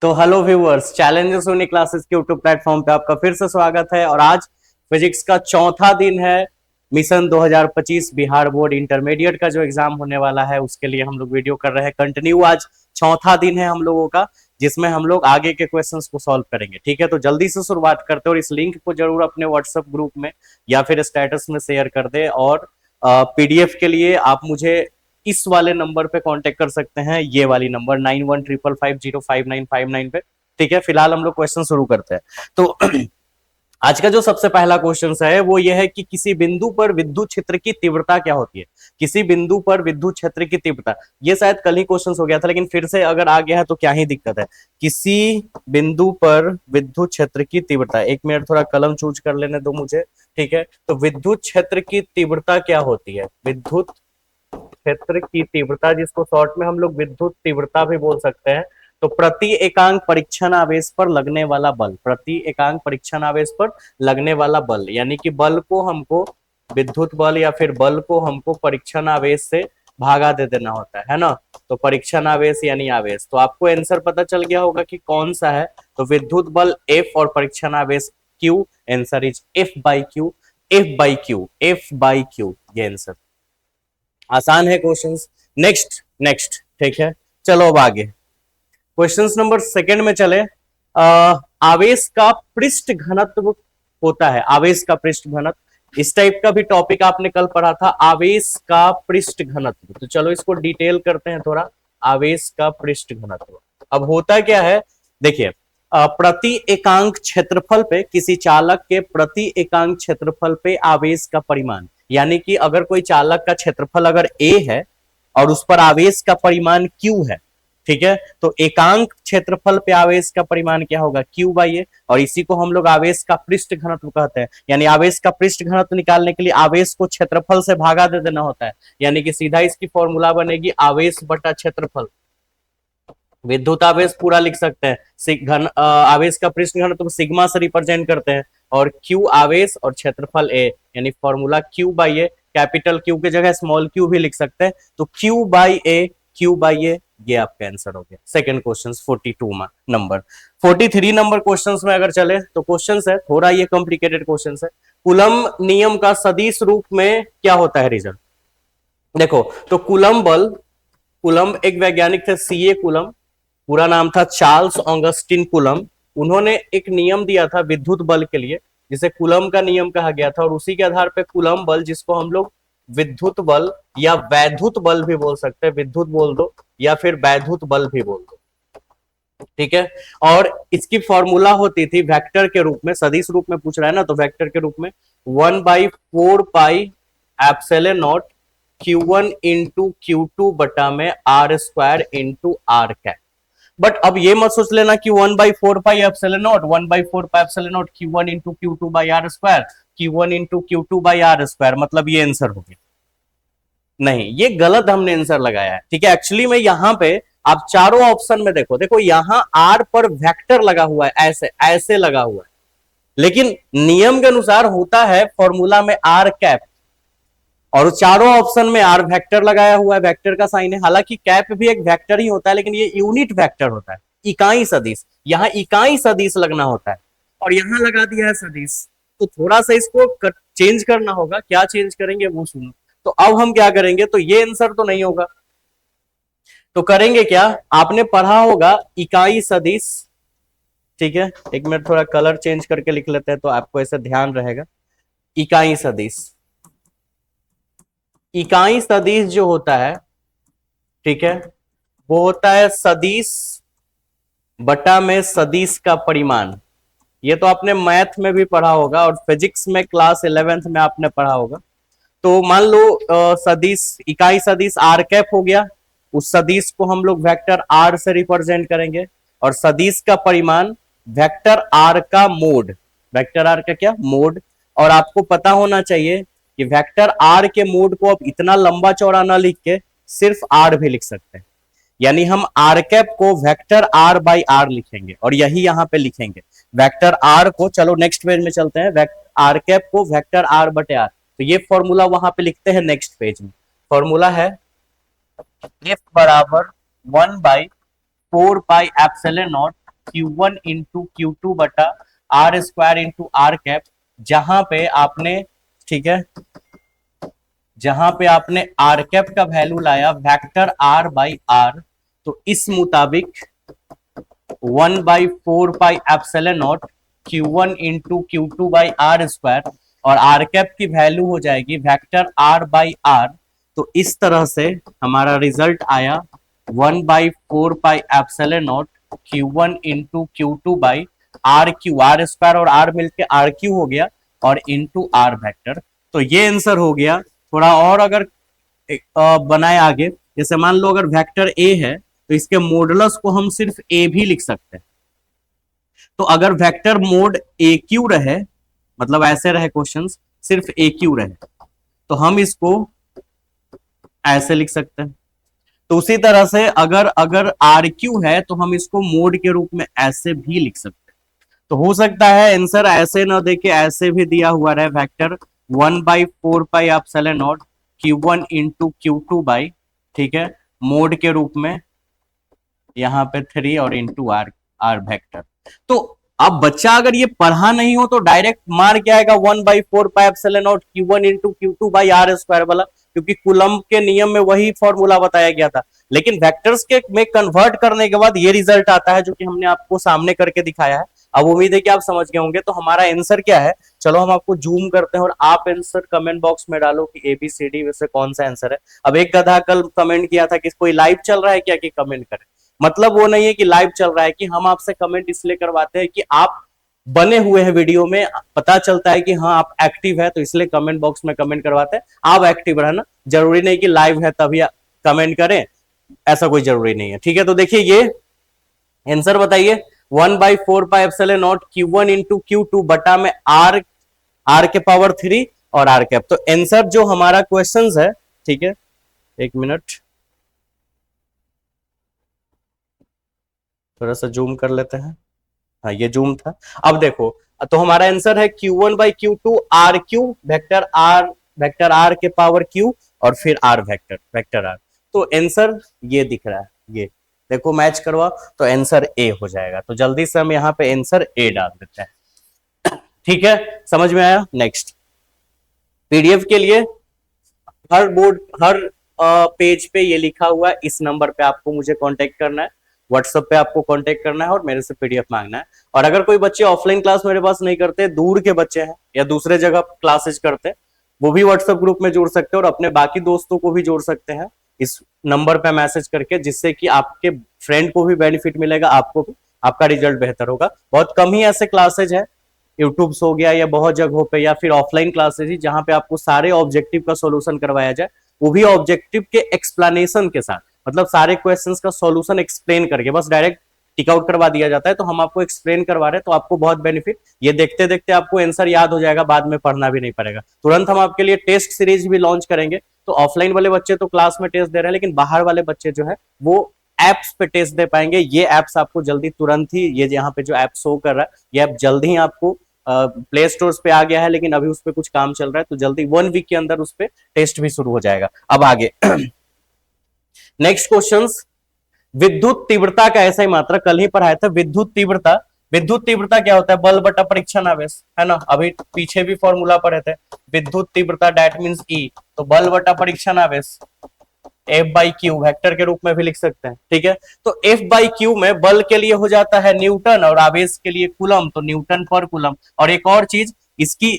तो hello viewers, challenges होने classes के यूट्यूब प्लेटफॉर्म पे आपका फिर से स्वागत है। और आज फिजिक्स का चौथा दिन है। मिशन 2025 बिहार बोर्ड इंटरमीडिएट का जो एग्जाम होने वाला है उसके लिए हम लोग वीडियो कर रहे हैं कंटिन्यू। आज चौथा दिन है हम लोगों का, जिसमें हम लोग आगे के क्वेश्चंस को सॉल्व करेंगे। ठीक है, तो जल्दी से शुरुआत करते हैं और इस लिंक को जरूर अपने व्हाट्सएप ग्रुप में या फिर स्टेटस में शेयर कर दे। और पीडीएफ के लिए आप मुझे इस वाले नंबर पे कांटेक्ट कर सकते हैं, ये वाली नंबर 9155059559 पे। ठीक है, फिलहाल हम लोग क्वेश्चन शुरू करते हैं। तो आज का जो सबसे पहला क्वेश्चन है वो ये है कि किसी बिंदु पर विद्युत क्षेत्र की तीव्रता क्या होती है। किसी बिंदु पर विद्युत क्षेत्र की तीव्रता, ये शायद कल ही क्वेश्चन हो गया था, लेकिन फिर से अगर आ गया है तो क्या ही दिक्कत है। किसी बिंदु पर विद्युत क्षेत्र की तीव्रता, एक मिनट थोड़ा कलम चूज कर लेने दो मुझे। ठीक है, तो विद्युत क्षेत्र की तीव्रता क्या होती है। विद्युत क्षेत्र की तीव्रता, जिसको शॉर्ट में हम लोग विद्युत तीव्रता भी बोल सकते हैं। तो प्रति एकांक परीक्षण आवेश पर लगने वाला बल, प्रति एकांक परीक्षण आवेश पर लगने वाला बल, यानी कि बल को हमको विद्युत बल या फिर बल को हमको परीक्षण आवेश से भागा दे देना होता है ना। तो परीक्षण आवेश यानी आवेश, तो आपको आंसर पता चल गया होगा कि कौन सा है। तो विद्युत बल F और परीक्षण आवेश Q। Answer is F by Q, F by Q, F by Q, ये आंसर। आसान है क्वेश्चंस। नेक्स्ट नेक्स्ट, ठीक है, चलो अब आगे क्वेश्चंस नंबर सेकंड में चले। आवेश का पृष्ठ घनत्व होता है, आवेश का पृष्ठ घनत्व, इस टाइप का भी टॉपिक आपने कल पढ़ा था, आवेश का पृष्ठ घनत्व। तो चलो इसको डिटेल करते हैं थोड़ा। आवेश का पृष्ठ घनत्व अब होता क्या है, देखिए, प्रति एकांक क्षेत्रफल पे, किसी चालक के प्रति एकांक क्षेत्रफल पे आवेश का परिमाण, यानी कि अगर कोई चालक का क्षेत्रफल अगर a है और उस पर आवेश का परिमाण q है, ठीक है, तो एकांक क्षेत्रफल पे आवेश का परिमाण क्या होगा, q बाई a। और इसी को हम लोग आवेश का पृष्ठ घनत्व कहते हैं। यानी आवेश का पृष्ठ घनत्व निकालने के लिए आवेश को क्षेत्रफल से भागा दे देना होता है, यानी कि सीधा इसकी फॉर्मूला बनेगी आवेश बटा क्षेत्रफल। विद्युत आवेश पूरा लिख सकते हैं, आवेश का पृष्ठ घनत्व तो सिग्मा से रिप्रेजेंट करते हैं, और क्यू आवेश और क्षेत्रफल ए, यानी formula Q by A, capital Q की जगह स्मॉल क्यू भी लिख सकते हैं। तो Q by A, Q by A, ये आपका आंसर हो गया सेकंड क्वेश्चन 42 में। नंबर 43 नंबर क्वेश्चन में अगर चले तो क्वेश्चन है थोड़ा ये कॉम्प्लिकेटेड क्वेश्चन है। कूलम नियम का सदिश रूप में क्या होता है रिजल्ट। देखो, तो कूलम बल, कूलम एक वैज्ञानिक थे सीए कूलम, पूरा नाम था चार्ल्स ऑगस्टिन कूलम। उन्होंने एक नियम दिया था विद्युत बल के लिए, जिसे कूलम का नियम कहा गया था, और उसी के आधार पे कूलम बल, जिसको हम लोग विद्युत बल या वैद्युत बल भी बोल सकते हैं, विद्युत बोल दो या फिर वैद्युत बल भी बोल दो, ठीक है। और इसकी फॉर्मूला होती थी वेक्टर के रूप में, सदिश रूप में पूछ रहा है ना, तो वेक्टर के रूप में 1/4 pi epsilon naught Q1 into Q2 बटा में R² into R cap. But अब ये मत सोच लेना कि 1/4 pi epsilon not, 1/4 pi epsilon naught Q1 into Q2 by R², Q1 into Q2 by R² मतलब ये आंसर हो गया। नहीं, ये गलत हमने आंसर लगाया है। ठीक है, एक्चुअली में यहाँ पे आप चारों ऑप्शन में देखो, देखो यहाँ R पर वेक्टर लगा हुआ है, ऐसे ऐसे लगा हुआ है, लेकिन नियम के अनुसार होता है फॉर्मूला में R कैप, और चारों ऑप्शन में आर वेक्टर लगाया हुआ है, वेक्टर का साइन है। हालांकि कैप भी एक वेक्टर ही होता है, लेकिन ये यूनिट वेक्टर होता है, इकाई सदिश। यहाँ इकाई सदिश लगना होता है और यहाँ लगा दिया है सदिश, तो थोड़ा सा इसको चेंज करना होगा। क्या चेंज करेंगे वो सुनो। तो अब हम क्या करेंगे, तो ये आंसर तो नहीं होगा, तो करेंगे क्या, आपने पढ़ा होगा इकाई सदिश। ठीक है, एक मिनट थोड़ा कलर चेंज करके लिख लेते हैं तो आपको ऐसा ध्यान रहेगा। इकाई सदिश, इकाई सदिश जो होता है, ठीक है, वो होता है सदिश बटा में सदिश का परिमाण। ये तो आपने मैथ में भी पढ़ा होगा और फिजिक्स में क्लास 11th में आपने पढ़ा होगा। तो मान लो सदिश, इकाई सदिश आर कैप हो गया, उस सदिश को हम लोग वेक्टर आर से रिप्रेजेंट करेंगे, और सदिश का परिमाण वेक्टर आर का मोड, वेक्टर आर का क्या मोड। और आपको पता होना चाहिए कि वेक्टर आर के मोड को अब इतना लंबा चौड़ा ना लिख के सिर्फ आर भी लिख सकते हैं, यानी हम आर कैप को वेक्टर आर बाई आर लिखेंगे, और यही यहां पे लिखेंगे वेक्टर आर को। चलो नेक्स्ट पेज में चलते हैं, आर कैप को वेक्टर आर बटे आर, तो ये फॉर्मूला वहां पे लिखते हैं नेक्स्ट पेज में। फॉर्मूला है F बराबर 1/4 pi epsilon naught Q1 into Q2 बटा R square into R cap, जहां पे आपने, ठीक है, जहां पे आपने आर कैप का वैल्यू लाया वेक्टर आर बाई आर, तो इस मुताबिक 1/4 pi epsilon naught Q1 into Q2 by R square, और आर कैप की वैल्यू हो जाएगी वेक्टर आर बाई आर। तो इस तरह से हमारा रिजल्ट आया 1/4 pi epsilon naught Q1 into Q2 by R Q, R square और आर मिलके आर क्यू हो गया, और इंटू आर वेक्टर। तो ये आंसर हो गया। थोड़ा और अगर बनाए आगे, जैसे मान लो अगर वेक्टर ए है तो इसके मॉडुलस को हम सिर्फ ए भी लिख सकते हैं। तो अगर वेक्टर मोड ए क्यू रहे, मतलब ऐसे रहे क्वेश्चन, सिर्फ ए क्यू रहे, तो हम इसको ऐसे लिख सकते हैं। तो उसी तरह से अगर अगर आर क्यू है तो हम इसको मोड के रूप में ऐसे भी लिख सकते हैं। तो हो सकता है आंसर ऐसे ना देके ऐसे भी दिया हुआ रहे, vector 1/4 pi epsilon naught Q1 into Q2 by, ठीक है, मोड के रूप में यहाँ पे 3 और इंटू आर आर वेक्टर। तो अब बच्चा अगर ये पढ़ा नहीं हो तो डायरेक्ट मार के आएगा 1/4 pi epsilon naught Q1 into Q2 by R square वाला, क्योंकि कूलम्ब के नियम में वही फॉर्मूला बताया गया था। लेकिन वेक्टर्स के में कन्वर्ट करने के बाद ये रिजल्ट आता है जो कि हमने आपको सामने करके दिखाया है। अब उम्मीद है कि आप समझ गए होंगे। तो हमारा आंसर क्या है, चलो हम आपको जूम करते हैं और आप आंसर कमेंट बॉक्स में डालो कि ABCD में से कौन सा आंसर है। अब एक गधा कल कमेंट किया था कि कोई लाइव चल रहा है क्या कि कमेंट करे। मतलब वो नहीं है कि लाइव चल रहा है, कि हम आपसे कमेंट इसलिए करवाते हैं कि आप बने हुए हैं वीडियो में, पता चलता है कि हाँ आप एक्टिव है, तो इसलिए कमेंट बॉक्स में कमेंट करवाते हैं। आप एक्टिव रहना, जरूरी नहीं कि लाइव है तभी कमेंट करें, ऐसा कोई जरूरी नहीं है। ठीक है, तो देखिए ये आंसर बताइए, 1/4 pi epsilon naught Q1 into Q2 बटा में आर, आर के पावर 3 और आर कैप। तो आंसर जो हमारा क्वेश्चन है, ठीक है, एक मिनट थोड़ा सा जूम कर लेते हैं। हाँ ये जूम था। अब देखो, तो हमारा आंसर है Q1 by Q2 R Q vector R के पावर क्यू और फिर आर वेक्टर वेक्टर आर। तो आंसर ये दिख रहा है, ये देखो मैच करवा, तो आंसर ए हो जाएगा। तो जल्दी से हम यहाँ पे आंसर ए डाल देते हैं। ठीक है, समझ में आया। नेक्स्ट, पीडीएफ के लिए हर बोर्ड हर पेज पे ये लिखा हुआ है, इस नंबर पे आपको मुझे कांटेक्ट करना है, व्हाट्सएप पे आपको कांटेक्ट करना है और मेरे से पीडीएफ मांगना है। और अगर कोई बच्चे ऑफलाइन क्लास मेरे पास नहीं करते, दूर के बच्चे हैं या दूसरे जगह क्लासेज करते, वो भी व्हाट्सएप ग्रुप में जुड़ सकते हैं और अपने बाकी दोस्तों को भी जोड़ सकते हैं इस नंबर पे मैसेज करके, जिससे कि आपके फ्रेंड को भी बेनिफिट मिलेगा, आपको भी, आपका रिजल्ट बेहतर होगा। बहुत कम ही ऐसे क्लासेज है यूट्यूब हो गया या बहुत जगहों पे, या फिर ऑफलाइन क्लासेज ही जहां पे आपको सारे ऑब्जेक्टिव का सॉल्यूशन करवाया जाए, वो भी ऑब्जेक्टिव के एक्सप्लेनेशन के साथ, मतलब सारे क्वेश्चंस का सॉल्यूशन एक्सप्लेन करके, बस डायरेक्ट टिक आउट करवा दिया जाता है। तो हम आपको एक्सप्लेन करवा रहे हैं, तो आपको बहुत बेनिफिट, ये देखते देखते आपको आंसर याद हो जाएगा, बाद में पढ़ना भी नहीं पड़ेगा। तुरंत हम आपके लिए टेस्ट सीरीज भी लॉन्च करेंगे। तो ऑफलाइन वाले बच्चे तो क्लास में टेस्ट दे रहे हैं, लेकिन बाहर वाले बच्चे जो है वो एप्स पे टेस्ट दे पाएंगे। ये एप्स आपको जल्दी तुरंत ही, ये यहाँ पे जो ऐप शो कर रहा है, ये ऐप जल्दी ही आपको प्ले स्टोर पे आ गया है, लेकिन अभी उस पर कुछ काम चल रहा है, तो जल्दी 1 वीक के अंदर उस पर टेस्ट भी शुरू हो जाएगा। अब आगे नेक्स्ट क्वेश्चन, विद्युत तीव्रता का ऐसा ही मात्रा कल ही पढ़ाया था। विद्युत तीव्रता, विद्युत तीव्रता क्या होता है, बल बटा परीक्षण आवेश, है ना। अभी पीछे भी फॉर्मूला पढ़े थे, विद्युत तीव्रता डेट मींस E, तो बल बटा परीक्षण आवेश F/Q वेक्टर के रूप में भी लिख सकते हैं। ठीक है, तो F/Q में बल के लिए हो जाता है न्यूटन और आवेश के लिए कूलम, तो न्यूटन पर कूलम। और एक और चीज, इसकी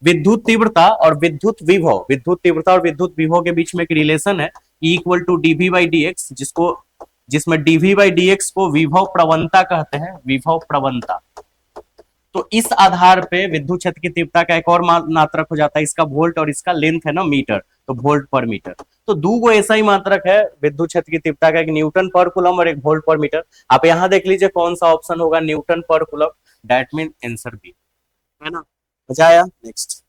विद्युत तीव्रता और विद्युत विभव, विद्युत तीव्रता और विद्युत विभव के बीच में एक रिलेशन है, E = dV/dx, जिसको, जिसमें dV/dx को विभव प्रवणता कहते हैं, विभव प्रवणता। तो इस आधार पे विद्युत क्षेत्र की तीव्रता का एक और मात्रक हो जाता है, इसका वोल्ट और इसका लेंथ है ना मीटर, तो वोल्ट पर मीटर। तो दो गो ऐसा ही मात्रक है विद्युत क्षेत्र की तीव्रता का, एक न्यूटन पर कूलम और एक वोल्ट पर मीटर। आप यहां देख लीजिए कौन सा ऑप्शन होगा, newton per coulomb, that mean answer B, है ना। मजा आया। नेक्स्ट,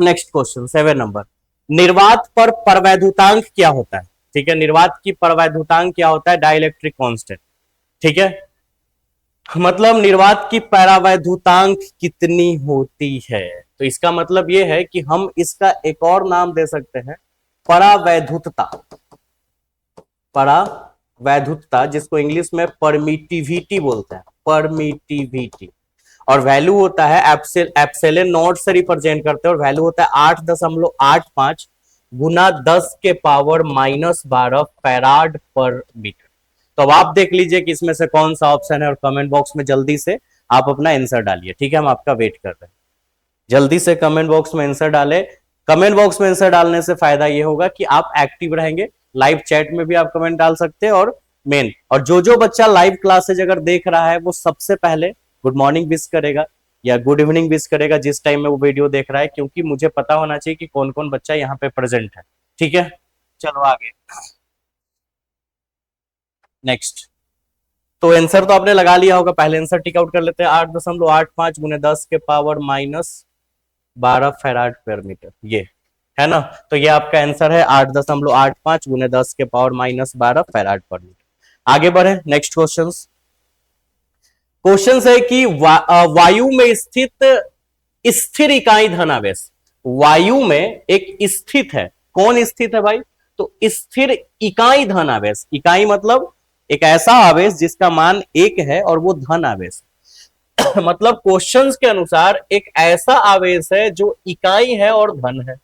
नेक्स्ट क्वेश्चन 7 नंबर, निर्वात पर परवैद्युतांक क्या होता है। ठीक है, निर्वात की परवैद्युतांक क्या होता है, डाइलेक्ट्रिक कांस्टेंट। ठीक है, मतलब निर्वात की परावैद्युतांक कितनी होती है, तो इसका मतलब यह है कि हम इसका एक और नाम दे सकते हैं, परावैद्युतता, परावैद्युतता। वैधुतता, जिसको इंग्लिश में परमिटिविटी बोलते हैं, परमिटिविटी। और वैल्यू होता है एप्सिलॉन नॉट से रिप्रेजेंट करते हैं, और वैल्यू होता है 8.85 गुना 10 के पावर -12 फैराड पर मीटर। तो अब आप देख लीजिए कि इसमें से कौन सा ऑप्शन है, और कमेंट बॉक्स में जल्दी से आप अपना आंसर डालिए। ठीक है, हम आपका वेट कर रहे हैं, जल्दी से कमेंट बॉक्स में आंसर डालें। कमेंट बॉक्स में आंसर डालने से फायदा ये होगा कि आप एक्टिव रहेंगे, लाइव चैट में भी आप कमेंट डाल सकते हैं, और मेन, और जो बच्चा लाइव क्लासेज अगर देख रहा है वो सबसे पहले गुड मॉर्निंग विश करेगा या गुड इवनिंग विश करेगा जिस टाइम में वो वीडियो देख रहा है, क्योंकि मुझे पता होना चाहिए कि कौन कौन बच्चा यहाँ पे प्रेजेंट है। ठीक है, चलो आगे नेक्स्ट। तो आंसर तो आपने लगा लिया होगा, पहले आंसर टिक आउट कर लेते हैं। 8.85 गुने 10 के पावर -12 फैराड पर मीटर, ये है ना। तो ये आपका आंसर है 8.85 गुने 10 के पावर -12 फैराड पर मीटर। आगे बढ़े नेक्स्ट क्वेश्चन। क्वेश्चन है कि वायु में स्थित स्थिर इकाई धनावेश, वायु में एक स्थित है, कौन स्थित है भाई, तो स्थिर इकाई धनावेश। इकाई मतलब एक ऐसा आवेश जिसका मान 1 है और वो धन आवेश मतलब क्वेश्चंस के अनुसार एक ऐसा आवेश है जो इकाई है और धन है,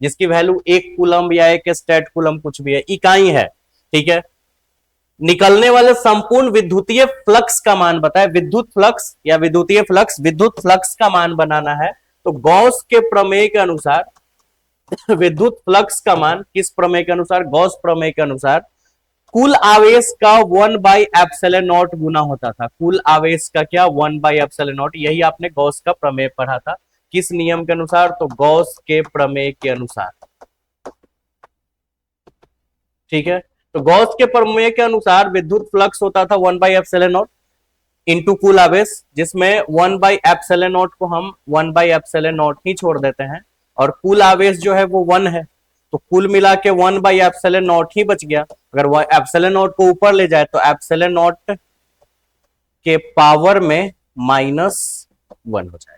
जिसकी वैल्यू 1 कूलम या 1 स्टेट कूलम कुछ भी है, इकाई है। ठीक है, निकलने वाले संपूर्ण विद्युतीय फ्लक्स का मान बताए, विद्युत फ्लक्स या विद्युतीय फ्लक्स, विद्युत फ्लक्स का मान बनाना है। तो गॉस के प्रमेय के अनुसार विद्युत फ्लक्स का मान, किस प्रमेय के अनुसार, गॉस प्रमेय के अनुसार, कुल आवेश का 1/एप्सिलॉन नॉट गुना होता था। कुल आवेश का क्या, 1/एप्सिलॉन नॉट। यही आपने गॉस का प्रमेय पढ़ा था, किस नियम के अनुसार, तो गॉस के प्रमेय के अनुसार। ठीक है, तो गॉस के प्रमेय के अनुसार विद्युत फ्लक्स होता था 1/एप्सिलॉन नॉट इंटू कुल आवेश, जिसमें 1/एप्सिलॉन नॉट को हम 1/एप्सिलॉन नॉट ही छोड़ देते हैं, और कुल आवेश जो है वो 1 है, तो कुल मिला के 1/एप्सिलॉन नॉट ही बच गया। अगर वह एप्सिलॉन नॉट को ऊपर ले जाए तो एप्सिलॉन नॉट के पावर में -1 हो जाए,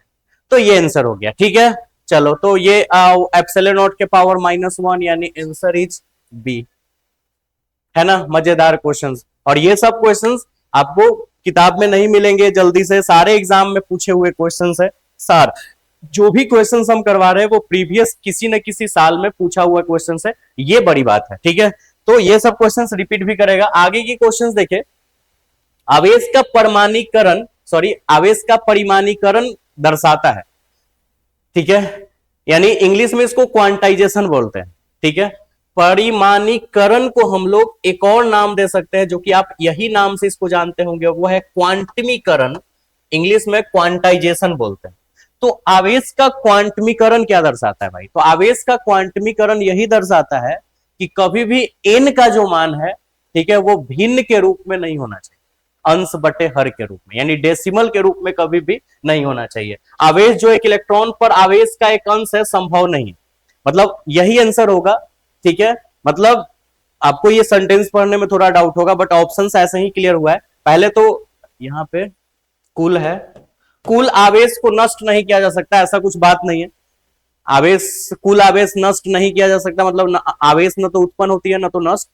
तो ये आंसर हो गया। ठीक है, चलो, तो ये एप्सिलॉन नॉट के पावर -1 यानी आंसर इज बी, है ना। मजेदार क्वेश्चंस, और ये सब क्वेश्चंस आपको किताब में नहीं मिलेंगे जल्दी से, सारे एग्जाम में पूछे हुए क्वेश्चंस है। सर जो भी क्वेश्चंस हम करवा रहे हैं वो प्रीवियस किसी न किसी साल में पूछा हुआ क्वेश्चंस है, ये बड़ी बात है। ठीक है, तो ये सब क्वेश्चंस रिपीट भी करेगा। आगे की क्वेश्चंस देखे, आवेश का परमाणीकरण, आवेश का परिमाणीकरण दर्शाता है। ठीक है, यानी इंग्लिश में इसको क्वांटाइजेशन बोलते हैं। ठीक है, परिमाणीकरण को हम लोग एक और नाम दे सकते हैं, जो कि आप यही नाम से इसको जानते होंगे, वो है क्वांटमीकरण, इंग्लिश में क्वांटाइजेशन बोलते हैं। तो आवेश का क्वांटमीकरण क्या दर्शाता है भाई, तो आवेश का क्वांटमीकरण यही दर्शाता है कि कभी भी एन का जो मान है, ठीक है, वो भिन्न के रूप में नहीं होना चाहिए, अंश बटे हर के रूप में, यानी डेसिमल के रूप में कभी भी नहीं होना चाहिए। आवेश जो एक इलेक्ट्रॉन पर आवेश का एक अंश है, संभव नहीं, मतलब यही आंसर होगा। ठीक है, मतलब आपको ये सेंटेंस पढ़ने में थोड़ा डाउट होगा, बट ऑप्शंस ऐसे ही क्लियर हुआ है। पहले तो यहां पे कुल है, कुल आवेश को नष्ट नहीं किया जा सकता, ऐसा कुछ बात नहीं है। आवेश, कुल आवेश नष्ट नहीं किया जा सकता, मतलब आवेश न तो उत्पन्न होती है न तो नष्ट।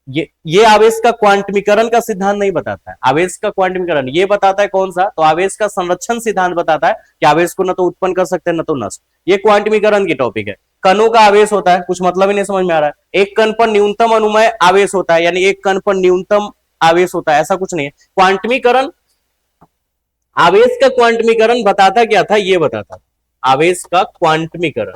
ये आवेश का क्वांटमीकरण का सिद्धांत नहीं बताता है। आवेश का क्वांटमीकरण ये बताता है कौन सा, तो आवेश का संरक्षण सिद्धांत बताता है कि आवेश को न तो उत्पन्न कर सकते हैं न तो नष्ट। ये क्वांटमीकरण की टॉपिक है। कणों का आवेश होता है, कुछ मतलब ही नहीं समझ में आ रहा है। एक कण पर न्यूनतम अनुमेय आवेश होता है, यानी एक कण पर न्यूनतम आवेश होता है, ऐसा कुछ नहीं है। क्वांटमीकरण, आवेश का क्वांटमीकरण बताता क्या था, ये बताता आवेश का क्वांटमीकरण,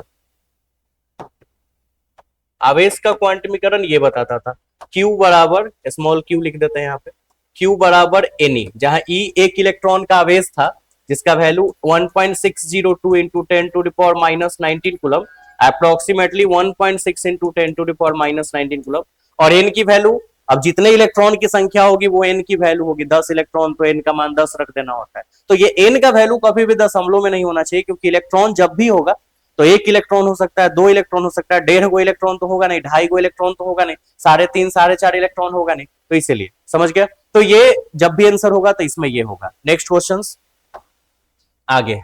आवेश का क्वांटमीकरण ये बताता था Q बराबर, स्मॉल q लिख देते हैं यहाँ पे, Q बराबर Ne, जहां E एक इलेक्ट्रॉन का आवेश था जिसका value 1.602 into 10 to the power -19 coulomb, approximately 1.6 into 10 to the power -19 coulomb. और N की वैल्यू, अब जितने इलेक्ट्रॉन की संख्या होगी वो N की वैल्यू होगी, 10 इलेक्ट्रॉन तो N का मान 10 रख देना होता है। तो ये N का वैल्यू कभी भी दशमलव में नहीं होना चाहिए, क्योंकि इलेक्ट्रॉन जब भी होगा तो 1 इलेक्ट्रॉन हो सकता है, 2 इलेक्ट्रॉन हो सकता है, 1.5 इलेक्ट्रॉन तो होगा नहीं, 2.5 इलेक्ट्रॉन तो होगा नहीं, 3.5 4.5 इलेक्ट्रॉन होगा नहीं, तो इसीलिए समझ गया। तो ये जब भी आंसर होगा तो इसमें ये होगा। नेक्स्ट क्वेश्चन आगे,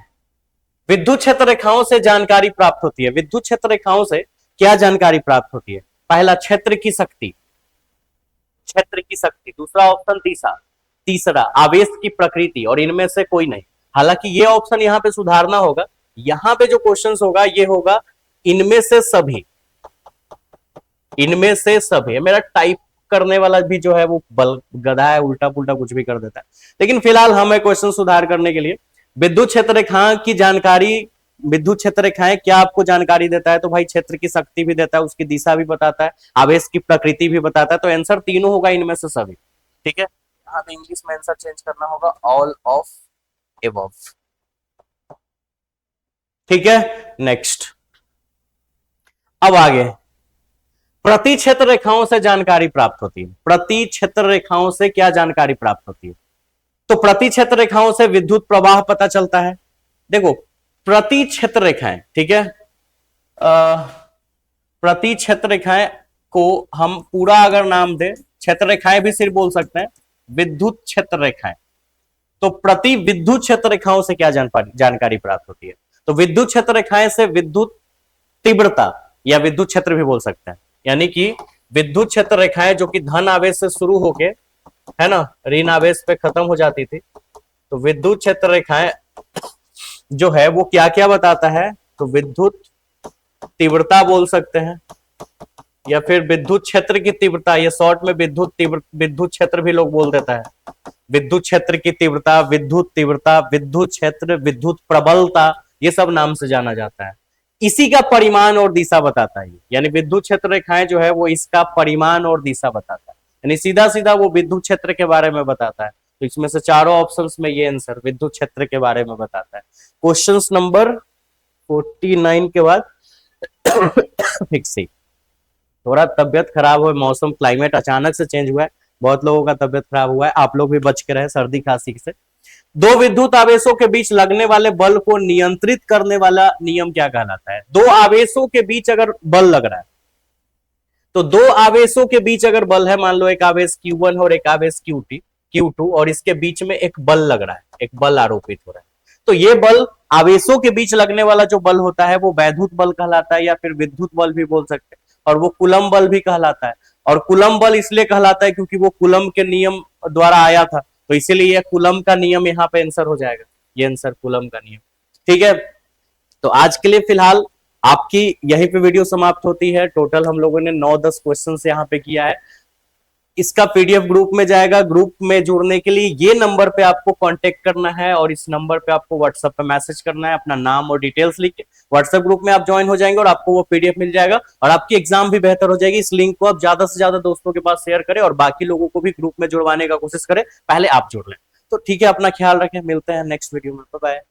विद्युत क्षेत्र रेखाओं से जानकारी प्राप्त होती है। विद्युत क्षेत्र रेखाओं से क्या जानकारी प्राप्त होती है, पहला क्षेत्र की शक्ति, क्षेत्र की शक्ति, दूसरा ऑप्शन तीसरा आवेश की प्रकृति, और इनमें से कोई नहीं। हालांकि ये ऑप्शन यहाँ पे सुधारना होगा, यहाँ पे जो क्वेश्चन होगा ये होगा इनमें से सभी, इनमें से सभी। मेरा टाइप करने वाला भी जो है वो बल गधा है, उल्टा पुल्टा कुछ भी कर देता है। लेकिन फिलहाल हमें क्वेश्चन सुधार करने के लिए विद्युत क्षेत्र रेखाएं की जानकारी, विद्युत क्षेत्र रेखाएं क्या आपको जानकारी देता है? तो भाई क्षेत्र की शक्ति भी देता है, उसकी दिशा भी बताता है, आवेश की प्रकृति भी बताता है। तो आंसर तीनों होगा इनमें से सभी। ठीक है, यहाँ पे इंग्लिश में आंसर चेंज करना होगा ऑल ऑफ एबव। ठीक है, नेक्स्ट। अब आगे प्रति क्षेत्र रेखाओं से जानकारी प्राप्त होती है। प्रति क्षेत्र रेखाओं से क्या जानकारी प्राप्त होती है? तो प्रति क्षेत्र रेखाओं से विद्युत प्रवाह पता चलता है। देखो प्रति क्षेत्र रेखाएं, ठीक है, प्रति क्षेत्र रेखाएं को हम पूरा अगर नाम दे, क्षेत्र रेखाएं भी सिर्फ बोल सकते हैं, विद्युत क्षेत्र रेखाएं। तो प्रति विद्युत क्षेत्र रेखाओं से क्या जानकारी प्राप्त होती है? तो विद्युत क्षेत्र रेखाएं से विद्युत तीव्रता या विद्युत क्षेत्र भी बोल सकते हैं। यानी कि विद्युत क्षेत्र रेखाएं जो कि धन आवेश से शुरू होके, है ना, ऋण आवेश पे खत्म हो जाती थी। तो विद्युत क्षेत्र रेखाएं जो है वो क्या क्या बताता है? तो विद्युत तीव्रता बोल सकते हैं, या फिर विद्युत क्षेत्र की तीव्रता, ये शॉर्ट में विद्युत क्षेत्र भी लोग बोल देता है। विद्युत क्षेत्र की तीव्रता, विद्युत तीव्रता, विद्युत क्षेत्र, विद्युत प्रबलता, ये सब नाम से जाना जाता है। इसी का परिमाण और दिशा बताता है। यानी विद्युत क्षेत्र रेखाएं जो है वो इसका परिमाण और दिशा बताता है, यानी सीधा सीधा वो विद्युत क्षेत्र के बारे में बताता है। तो इसमें से चारों ऑप्शंस में ये आंसर विद्युत क्षेत्र के बारे में बताता है। क्वेश्चन नंबर 49 के बाद फिक्स ही। थोड़ा तबियत खराब हो, मौसम क्लाइमेट अचानक से चेंज हुआ है, बहुत लोगों का तबियत खराब हुआ है, आप लोग भी बच के रहे सर्दी खांसी से। दो विद्युत आवेशों के बीच लगने वाले बल को नियंत्रित करने वाला नियम क्या कहलाता है? दो आवेशों के बीच अगर बल लग रहा है, तो दो आवेशों के बीच अगर बल है, मान लो एक आवेश Q1 और एक आवेश Q2 और इसके बीच में एक बल लग रहा है, एक बल आरोपित हो रहा है, तो ये बल आवेशों के बीच लगने वाला जो बल होता है वो वैद्युत बल कहलाता है, या फिर विद्युत बल भी बोल सकते हैं, और वो कूलम बल भी कहलाता है। और कूलम बल इसलिए कहलाता है क्योंकि वो कूलम के नियम द्वारा आया था, तो इसीलिए कूलम का नियम यहाँ पे आंसर हो जाएगा, ये आंसर कूलम का नियम। ठीक है, तो आज के लिए फिलहाल आपकी यहीं पे वीडियो समाप्त होती है। टोटल हम लोगों ने 9-10 क्वेश्चन यहाँ पे किया है। इसका पीडीएफ ग्रुप में जाएगा। ग्रुप में जुड़ने के लिए ये नंबर पे आपको कांटेक्ट करना है, और इस नंबर पे आपको व्हाट्सएप पे मैसेज करना है, अपना नाम और डिटेल्स लिख के व्हाट्सएप ग्रुप में आप ज्वाइन हो जाएंगे और आपको वो पीडीएफ मिल जाएगा, और आपकी एग्जाम भी बेहतर हो जाएगी। इस लिंक को आप ज्यादा से ज्यादा दोस्तों के पास शेयर करें और बाकी लोगों को भी ग्रुप में जुड़वाने का कोशिश करें, पहले आप जुड़ लें। तो ठीक है, अपना ख्याल रखें, मिलते हैं नेक्स्ट वीडियो में, बाय बाय।